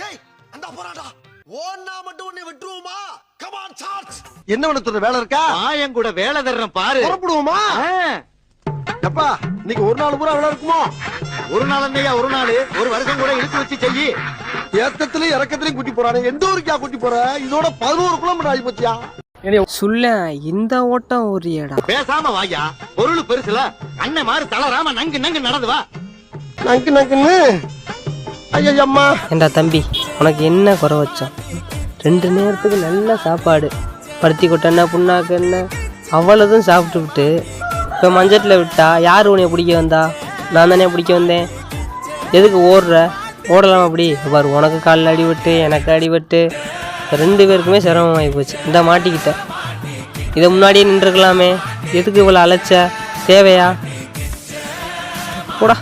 டேய் அந்த போறாடா ஓன்னா மட்டும் உன்னை விட்டுருவோமா? Come on charge. என்ன பண்ண வேலை இருக்கா? என் கூட வேலை தர்றேன் பாரு. புறப்படுவோமா? எப்பா இன்னைக்கு ஒரு நாள் பூரா எவ்வளவு இருக்குமோ? ஒரு நாள் இல்லையா, ஒரு நாள் ஒரு வருஷம் கூட இழுத்து வச்சு செய்யி. ஏத்தத்திலயும் இறக்கத்திலயும் கூட்டி போறானே, எந்த ஊருக்கா கூட்டி போற? இதோட 11 கிலோமீட்டர் ஆகி போச்சியா? சொல்ல இந்த ஓட்டம் ஓரியடா. பேசாம வாயா, பொருள் பெருசுல அண்ணன் மாதிரி தளராம நங்கு நங்கு நடந்து வா. நங்கு நங்குன்னு ஐயம்மா. ஏண்டா தம்பி, உனக்கு என்ன குறை வச்சோம்? 2 நேரத்துக்கு நல்ல சாப்பாடு, பருத்தி கொட்டை புண்ணாக்கு என்ன அவ்வளோதும் சாப்பிட்டு விட்டு இப்போ மஞ்சட்டில் விட்டா யார் உன்னை பிடிக்க வந்தா? நான் தானே பிடிக்க வந்தேன். எதுக்கு ஓடுற? ஓடலாம் அப்படி பாரு, உனக்கு காலில் அடிபட்டு எனக்கு அடிபட்டு 2 பேருக்குமே சிரமமாகி போச்சு. இந்த மாட்டிக்கிட்ட இதை முன்னாடியே நின்றுக்கலாமே, எதுக்கு இவ்வளோ அலைச்ச? தேவையா? போடா.